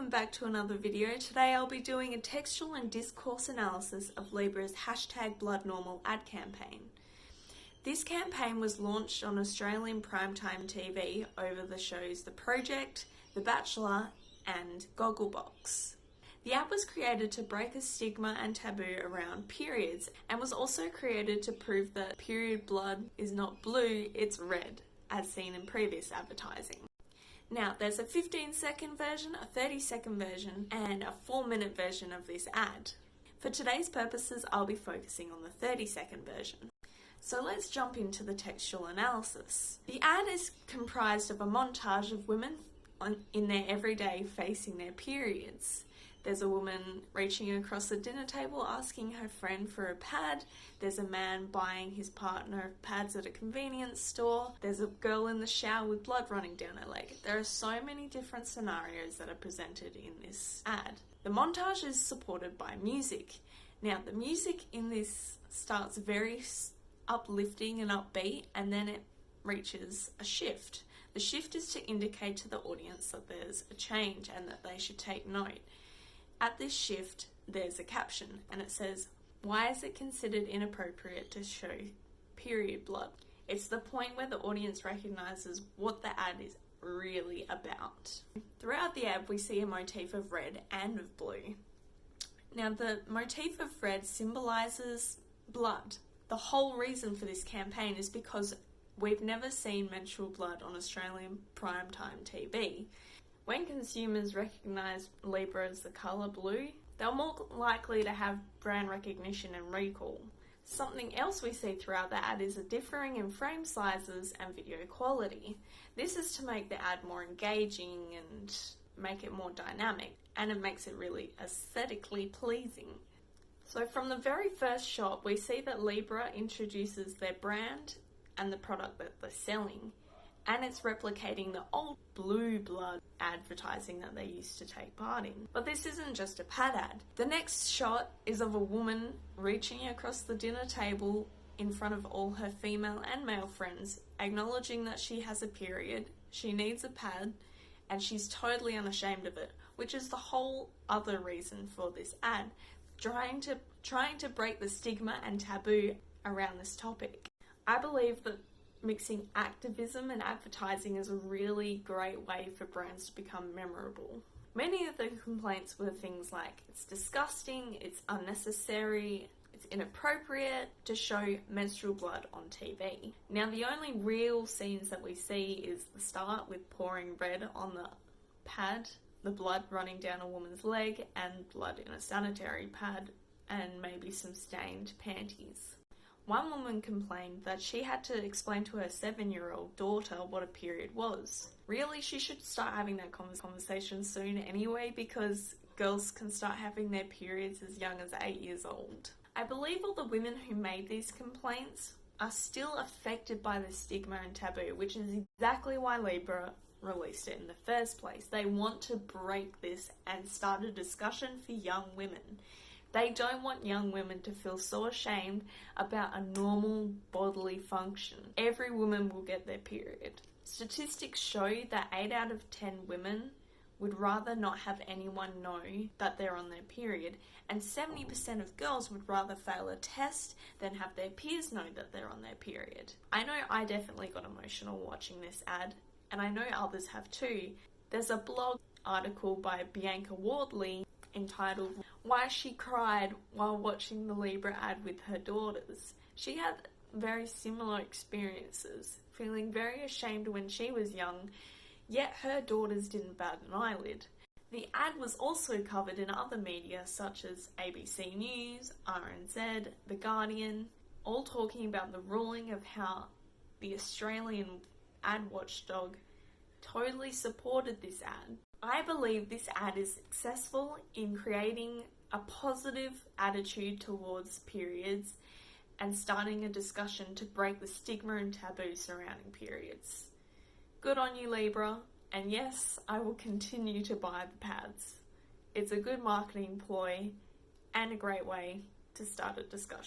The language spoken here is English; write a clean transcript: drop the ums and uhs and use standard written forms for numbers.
welcome back to another video. Today I'll be doing a textual and discourse analysis of Libra's #bloodnormal ad campaign. This campaign was launched on Australian primetime TV over the shows The Project, The Bachelor and Gogglebox. The ad was created to break a stigma and taboo around periods and was also created to prove that period blood is not blue, it's red, as seen in previous advertising. Now, there's a 15-second version, a 30-second version, and a 4-minute version of this ad. For today's purposes, I'll be focusing on the 30-second version. So let's jump into the textual analysis. The ad is comprised of a montage of women in their everyday facing their periods. There's a woman reaching across the dinner table asking her friend for a pad. There's a man buying his partner pads at a convenience store. There's a girl in the shower with blood running down her leg. There are so many different scenarios that are presented in this ad. The montage is supported by music. Now, the music in this starts very uplifting and upbeat, and then it reaches a shift. The shift is to indicate to the audience that there's a change and that they should take note. At this shift, there's a caption, and it says, "Why is it considered inappropriate to show period blood?" It's the point where the audience recognises what the ad is really about. Throughout the ad, we see a motif of red and of blue. Now, the motif of red symbolises blood. The whole reason for this campaign is because we've never seen menstrual blood on Australian primetime TV. When consumers recognise Libra as the colour blue, they're more likely to have brand recognition and recall. Something else we see throughout the ad is a differing in frame sizes and video quality. This is to make the ad more engaging and make it more dynamic, and it makes it really aesthetically pleasing. So from the very first shot, we see that Libra introduces their brand and the product that they're selling, and it's replicating the old blue blood advertising that they used to take part in. But this isn't just a pad ad. The next shot is of a woman reaching across the dinner table in front of all her female and male friends, acknowledging that she has a period, she needs a pad, and she's totally unashamed of it, which is the whole other reason for this ad, trying to break the stigma and taboo around this topic. I believe that mixing activism and advertising is a really great way for brands to become memorable. Many of the complaints were things like, it's disgusting, it's unnecessary, it's inappropriate to show menstrual blood on TV. Now, the only real scenes that we see is the start with pouring red on the pad, the blood running down a woman's leg, and blood in a sanitary pad, and maybe some stained panties. One woman complained that she had to explain to her 7-year-old daughter what a period was. Really, she should start having that conversation soon anyway, because girls can start having their periods as young as 8 years old. I believe all the women who made these complaints are still affected by the stigma and taboo, which is exactly why Libra released it in the first place. They want to break this and start a discussion for young women. They don't want young women to feel so ashamed about a normal bodily function. Every woman will get their period. Statistics show that 8 out of 10 women would rather not have anyone know that they're on their period, and 70% of girls would rather fail a test than have their peers know that they're on their period. I know I definitely got emotional watching this ad, and I know others have too. There's a blog article by Bianca Wardley entitled "Why She Cried While Watching the Libra Ad with Her Daughters." She had very similar experiences, feeling very ashamed when she was young, yet her daughters didn't bat an eyelid. The ad was also covered in other media such as ABC News, RNZ, The Guardian, all talking about the ruling of how the Australian ad watchdog totally supported this ad. I believe this ad is successful in creating a positive attitude towards periods and starting a discussion to break the stigma and taboo surrounding periods. Good on you, Libra, and yes, I will continue to buy the pads. It's a good marketing ploy and a great way to start a discussion.